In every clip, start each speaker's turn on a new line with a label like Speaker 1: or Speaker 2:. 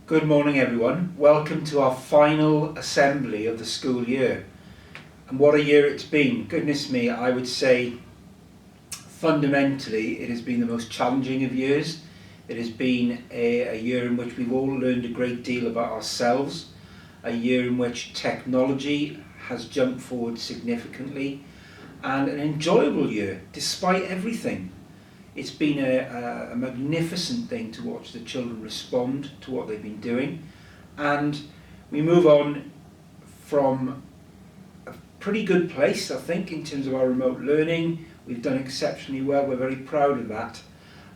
Speaker 1: Good morning everyone, welcome to our final assembly of the school year. And what a year it's been. Goodness me, I would say fundamentally it has been the most challenging of years. It has been a year in which we've all learned a great deal about ourselves, a year in which technology has jumped forward significantly, and an enjoyable year despite everything. It's been a magnificent thing to watch the children respond to what they've been doing, and we move on from a pretty good place, I think, in terms of our remote learning. We've done exceptionally well, we're very proud of that,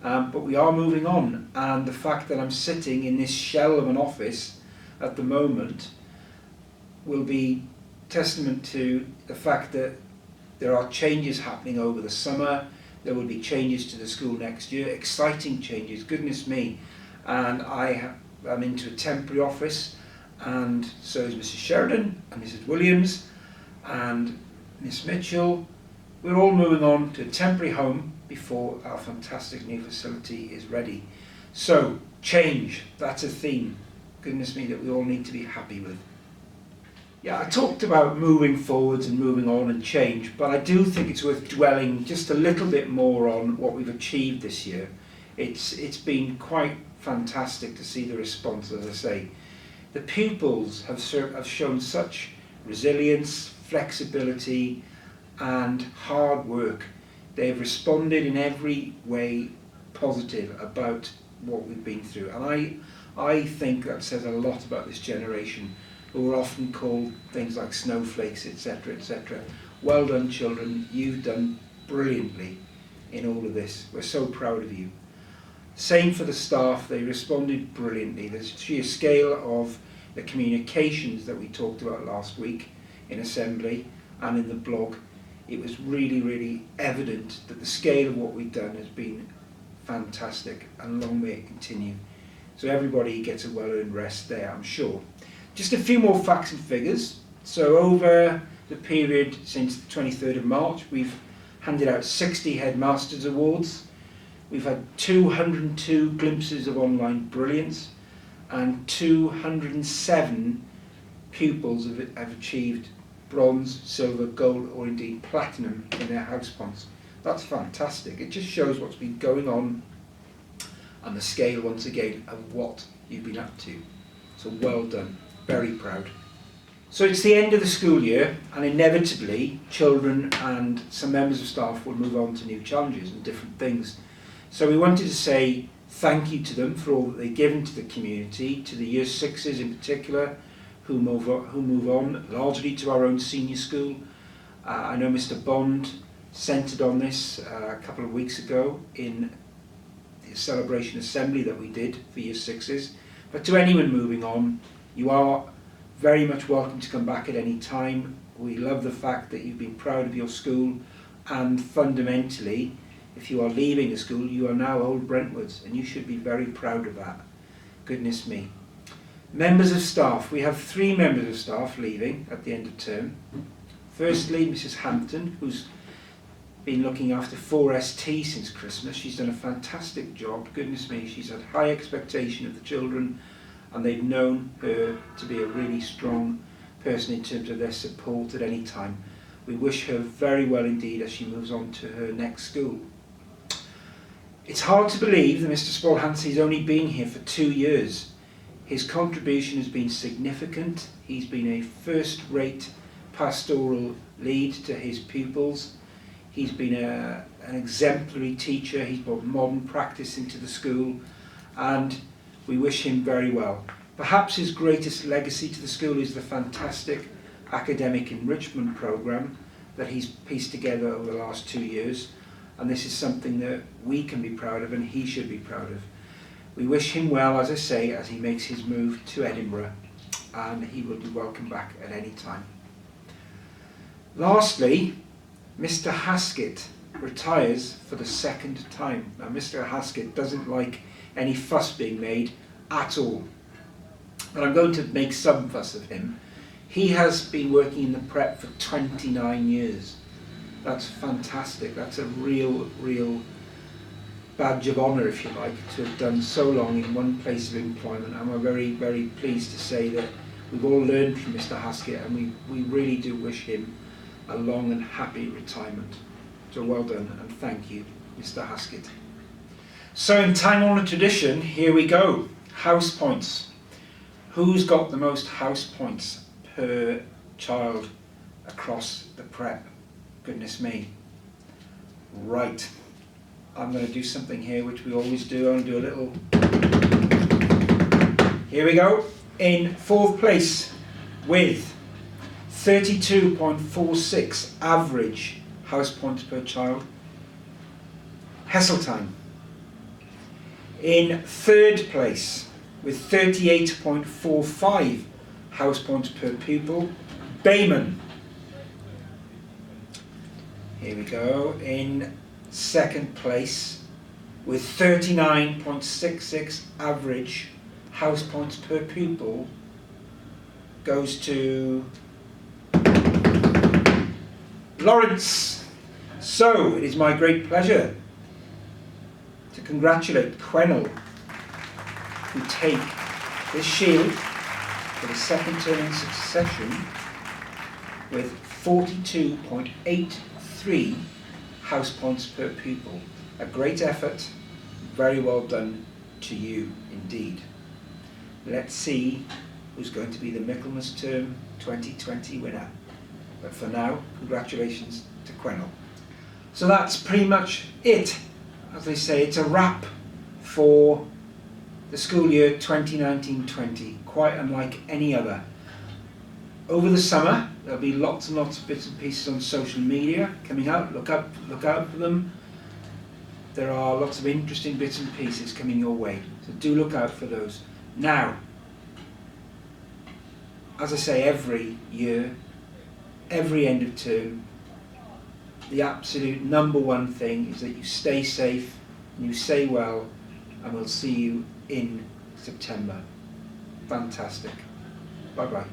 Speaker 1: but we are moving on, and the fact that I'm sitting in this shell of an office at the moment will be testament to the fact that there are changes happening over the summer. There will be changes to the school next year, exciting changes, goodness me. And I'm into a temporary office, and so is Mrs Sheridan and Mrs Williams and Miss Mitchell. We're all moving on to a temporary home before our fantastic new facility is ready. So, change, that's a theme, goodness me, that we all need to be happy with. Yeah, I talked about moving forwards and moving on and change, but I do think it's worth dwelling just a little bit more on what we've achieved this year. It's been quite fantastic to see the response, as I say. The pupils have shown such resilience, flexibility and hard work. They've responded in every way positive about what we've been through, and I think that says a lot about this generation, who are often called things like snowflakes, etc., etc. Well done, children, you've done brilliantly in all of this. We're so proud of you. Same for the staff, they responded brilliantly. There's a scale of the communications that we talked about last week in assembly and in the blog. It was really, really evident that the scale of what we've done has been fantastic, and long may it continue. So everybody gets a well-earned rest there, I'm sure. Just a few more facts and figures. So over the period since the 23rd of March, we've handed out 60 Headmasters Awards. We've had 202 glimpses of online brilliance, and 207 pupils have achieved bronze, silver, gold or indeed platinum in their house ponds. That's fantastic. It just shows what's been going on and the scale once again of what you've been up to. So well done. Very proud. So it's the end of the school year, and inevitably children and some members of staff will move on to new challenges and different things. So we wanted to say thank you to them for all that they've given to the community, to the year sixes in particular, who move on largely to our own senior school. I know Mr Bond centred on this a couple of weeks ago in the celebration assembly that we did for year sixes. But to anyone moving on, you are very much welcome to come back at any time. We love the fact that you've been proud of your school, and fundamentally, if you are leaving the school, you are now old Brentwoods, and you should be very proud of that. Goodness me. Members of staff. We have 3 members of staff leaving at the end of term. Firstly, Mrs Hampton, who's been looking after 4ST since Christmas. She's done a fantastic job. Goodness me, she's had high expectation of the children, and they've known her to be a really strong person in terms of their support at any time. We wish her very well indeed as she moves on to her next school. It's hard to believe that Mr Spolhancy's only been here for 2 years. His contribution has been significant. He's been a first-rate pastoral lead to his pupils. He's been an exemplary teacher. He's brought modern practice into the school, and we wish him very well. Perhaps his greatest legacy to the school is the fantastic academic enrichment programme that he's pieced together over the last 2 years, and this is something that we can be proud of and he should be proud of. We wish him well, as I say, as he makes his move to Edinburgh, and he will be welcome back at any time. Lastly, Mr Haskett retires for the 2nd time. Now Mr Haskett doesn't like any fuss being made at all, but I'm going to make some fuss of him. He has been working in the prep for 29 years. That's fantastic. That's a real badge of honour, if you like, to have done so long in one place of employment, and we're very, very pleased to say that we've all learned from Mr Haskett, and we really do wish him a long and happy retirement. So well done, and thank you, Mr Haskett. So in time-honoured tradition, here we go. House points. Who's got the most house points per child across the prep? Goodness me. Right. I'm going to do something here which we always do. I'm going to do a little... Here we go. In fourth place with 32.46 average house points per child, Heseltine. In third place with 38.45 house points per pupil, Bayman. Here we go. In second place with 39.66 average house points per pupil goes to Lawrence. So it is my great pleasure to congratulate Quennell, who take this shield for the second term in succession with 42.83 house points per pupil. A great effort, very well done to you indeed. Let's see who's going to be the Michaelmas Term 2020 winner. But for now, congratulations to Quennell. So that's pretty much it. As they say, it's a wrap for the school year 2019-20, quite unlike any other. Over the summer, there'll be lots and lots of bits and pieces on social media coming out. Look out for them. There are lots of interesting bits and pieces coming your way, so do look out for those. Now, as I say, every year, every end of term, the absolute number one thing is that you stay safe and you stay well, and we'll see you in September. Fantastic. Bye bye.